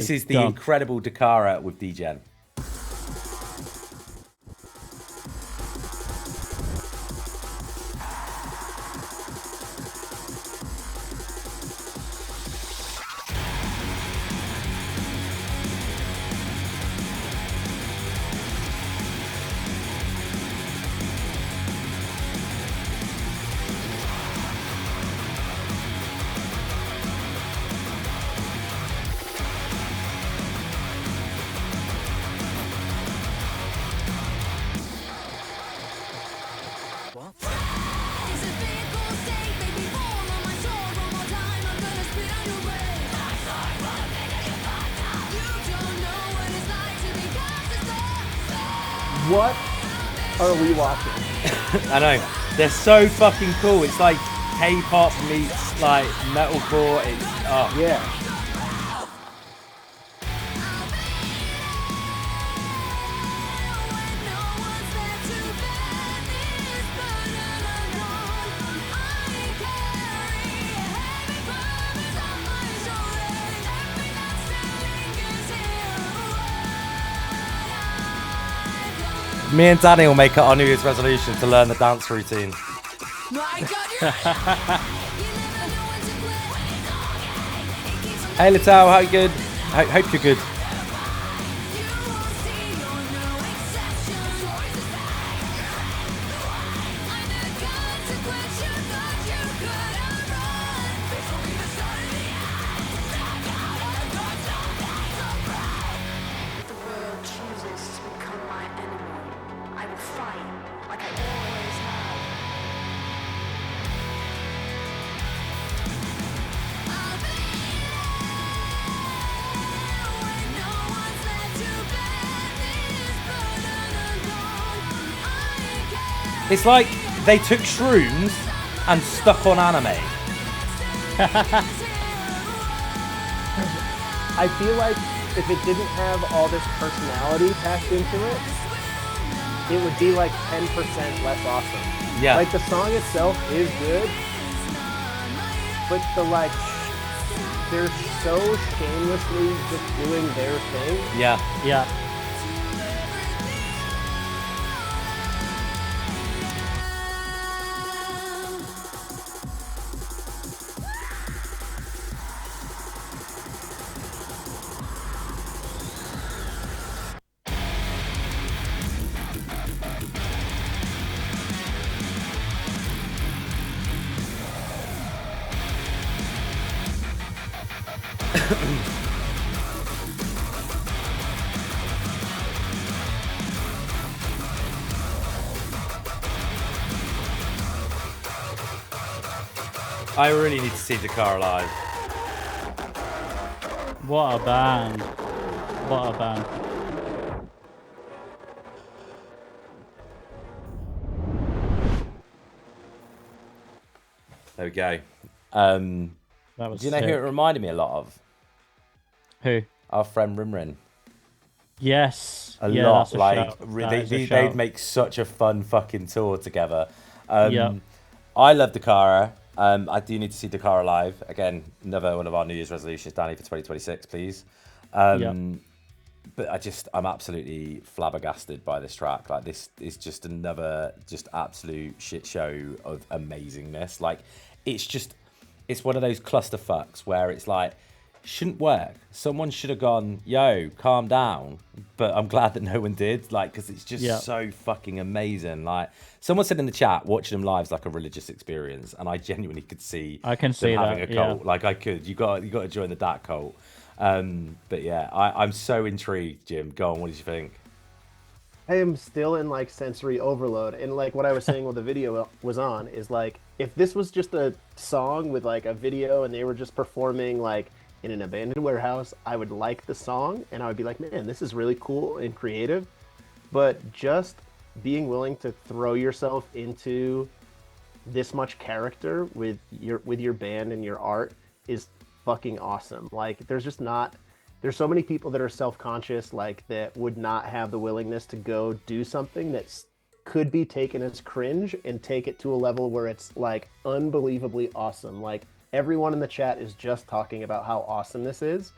This is the Done. incredible Dacara with DeGen. What are we watching? I know. They're so fucking cool. It's like K-pop meets like metalcore. It's Yeah. Me and Danny will make it our New Year's resolution to learn the dance routine. Hey Littell, how you good? Hope you're good. It's like they took shrooms and stuck on anime. I feel like if it didn't have all this personality packed into it, it would be like 10% less awesome. Yeah. Like the song itself is good, but they're so shamelessly just doing their thing. Yeah. Yeah. I really need to see Dacara live. What a band. What a band. There we go. That was Do you know who it sick. reminded me a lot of? Who? Our friend Rimrin. Yes. A yeah, lot. That's a Like shout. That is a they'd shout. make such a fun fucking tour together. Yep. I love Dacara. I do need to see Dacara live. Again, another one of our New Year's resolutions, Danny, for 2026, please. Yep. But I'm absolutely flabbergasted by this track. Like, this is just another just absolute shit show of amazingness. Like, it's one of those clusterfucks where it's like, shouldn't work. Someone should have gone, yo, calm down. But I'm glad that no one did, like, because it's just so fucking amazing. Like, someone said in the chat, watching them live is like a religious experience, and I genuinely could see I can see them having that, a cult. Like, I could. You got to join the Dat cult. But yeah, I'm so intrigued, Jim. Go on, what did you think? I am still in like sensory overload, and like what I was saying while the video was on is like if this was just a song with like a video and they were just performing like in an abandoned warehouse, I would like the song and I would be like, man, this is really cool and creative. But just being willing to throw yourself into this much character with your band and your art is fucking awesome. Like there's so many people that are self-conscious, like that would not have the willingness to go do something that's could be taken as cringe and take it to a level where it's like unbelievably awesome. Like everyone in the chat is just talking about how awesome this is.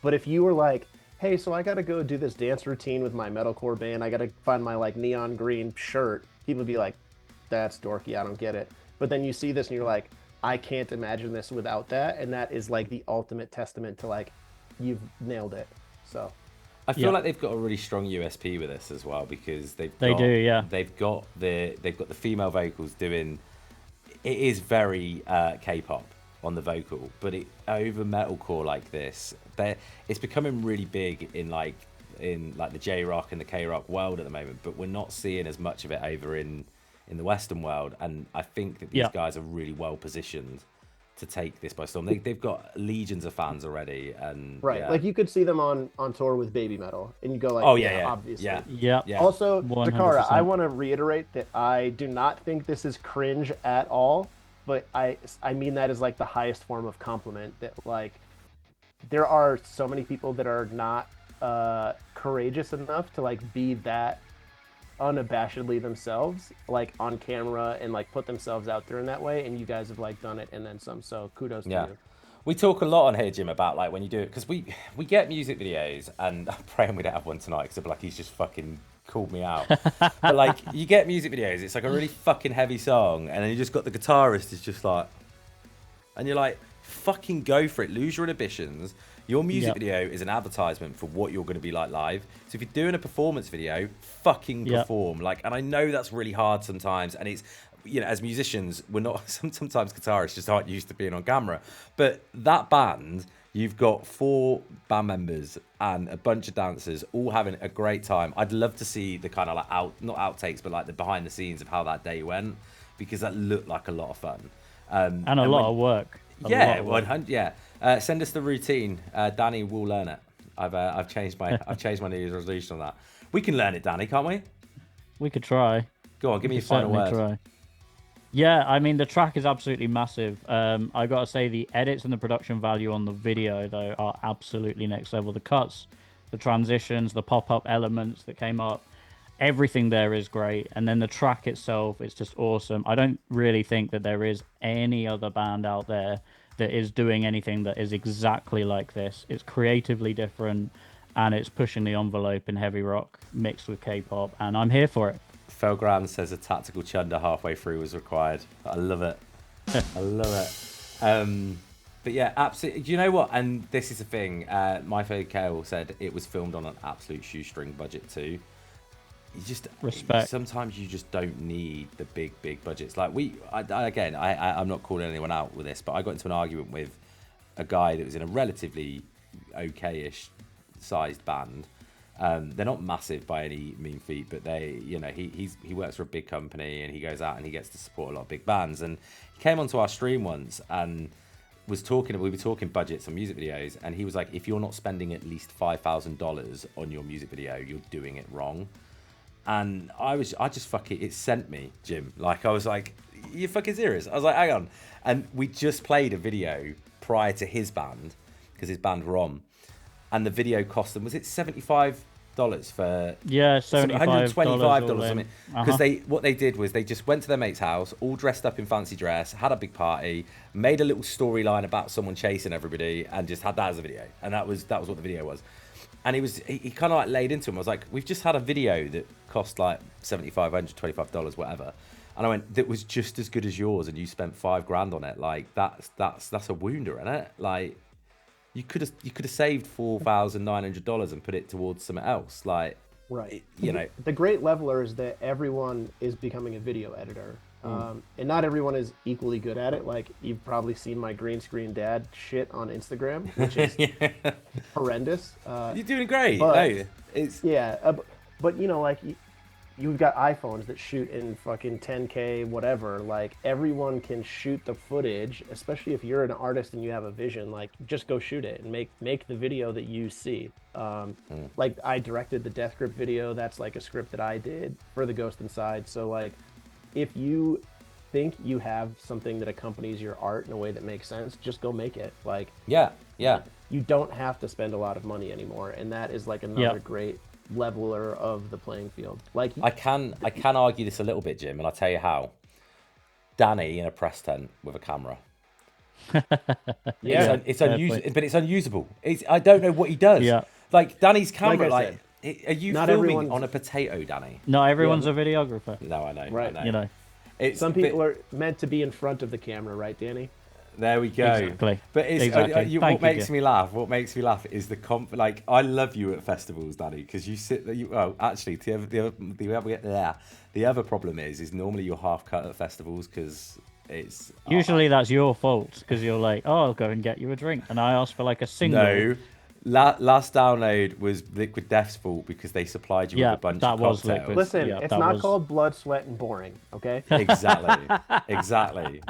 But if you were like, hey, so I gotta go do this dance routine with my metalcore band, I gotta find my like neon green shirt, people would be like, that's dorky, I don't get it. But then you see this and you're like, I can't imagine this without that, and that is like the ultimate testament to like, you've nailed it. So I feel Yeah. like they've got a really strong USP with this as well, because They do, yeah. they've got the female vocals doing. It is very K-pop on the vocal, but it over metalcore like this, it's becoming really big in the J-rock and the K-rock world at the moment. But we're not seeing as much of it over in the Western world, and I think that these Yeah. guys are really well positioned to take this by storm. They've got legions of fans already, and right, yeah. like you could see them on tour with Baby Metal, and you go like, Oh yeah, obviously. yeah, Yeah. yeah. Also, 100%. Dacara, I want to reiterate that I do not think this is cringe at all, but I mean that as like the highest form of compliment. That like there are so many people that are not courageous enough to like be that unabashedly themselves, like on camera, and like put themselves out there in that way. And you guys have like done it and then some. So kudos to Yeah. you. We talk a lot on here, Jim, about like when you do it, because we get music videos, and I'm praying we don't have one tonight because like he's just fucking called me out. But like you get music videos, it's like a really fucking heavy song, and then you just got the guitarist is just like, and you're like, fucking go for it, lose your inhibitions. Your music Yep. video is an advertisement for what you're going to be like live. So if you're doing a performance video, fucking Yep. perform. Like, and I know that's really hard sometimes, and it's, you know, as musicians, we're not, sometimes guitarists just aren't used to being on camera. But that band, you've got 4 band members and a bunch of dancers all having a great time. I'd love to see the kind of like not outtakes, but like the behind the scenes of how that day went, because that looked like a lot of fun. And a lot of work. A lot Yeah, of work. 100. Yeah, send us the routine. Danny will learn it. I've changed my New Year's resolution on that. We can learn it, Danny, can't we? We could try. Go on, give me We your could final word. certainly try. Yeah, I mean the track is absolutely massive. I gotta say the edits and the production value on the video though are absolutely next level. The cuts, the transitions, the pop-up elements that came up, everything there is great. And then the track itself, it's just awesome. I don't really think that there is any other band out there that is doing anything that is exactly like this. It's creatively different, and it's pushing the envelope in heavy rock mixed with K-pop, and I'm here for it. Felgram says a tactical chunder halfway through was required. I love it. I love it. But yeah, absolutely. Do you know what? And this is the thing. My favourite Kale said it was filmed on an absolute shoestring budget too. You just Respect. Sometimes you just don't need the big budgets. Like I'm not calling anyone out with this, but I got into an argument with a guy that was in a relatively okay-ish sized band. They're not massive by any mean feat, but he works for a big company, and he goes out and he gets to support a lot of big bands. And he came onto our stream once and we were talking budgets on music videos, and he was like, if you're not spending at least $5,000 on your music video, you're doing it wrong. And it sent me, Jim. Like, I was like, you fucking serious? I was like, hang on. And we just played a video prior to his band, because his band were on. And the video cost them, was it $75 for... Yeah, $75 $125 all or in. something. Because what they did was they just went to their mate's house, all dressed up in fancy dress, had a big party, made a little storyline about someone chasing everybody, and just had that as a video. And that was what the video was. And he kind of like laid into him. I was like, we've just had a video that cost like $75, $125, whatever. And I went, that was just as good as yours, and you spent $5,000 on it. Like, that's a wounder, isn't it? Like, you could have saved $4,900 and put it towards something else. Like, Right. you know, The great leveler is that everyone is becoming a video editor. And not everyone is equally good at it. Like, you've probably seen my green screen dad shit on Instagram, which is horrendous. You're doing great. but- No, it's Yeah, but you know, like you've got iPhones that shoot in fucking 10K, whatever. Like, everyone can shoot the footage, especially if you're an artist and you have a vision. Like, just go shoot it and make the video that you see. Like, I directed the Death Grip video. That's like a script that I did for the Ghost Inside. So like, if you think you have something that accompanies your art in a way that makes sense, just go make it. Like, yeah. you don't have to spend a lot of money anymore, and that is like another Yeah. great leveler of the playing field. Like, I can argue this a little bit, Jim, and I'll tell you how. Danny in a press tent with a camera. Yeah. It's fair unusable, point. but it's unusable. I don't know what he does. Yeah. Like Danny's Like camera, I like, said, are you not filming everyone's- on a potato, Danny? Not everyone's a videographer. No, I know. Right. I know. You know. It's, Some people but, are meant to be in front of the camera, right, Danny? There we go. Exactly. But it's Exactly. what Thank you, makes Jim. me laugh. What makes me laugh is like I love you at festivals, Danny, because you sit there. Well, actually, the other problem is normally you're half cut at festivals because it's Usually that's your fault because you're like, oh, I'll go and get you a drink, and I asked for like a single. no. Last download was Liquid Death's fault because they supplied you Yeah, with a bunch that of was cocktails. Liquid. Listen, Yeah, it's that not was- called blood, sweat, and boring, okay? Exactly.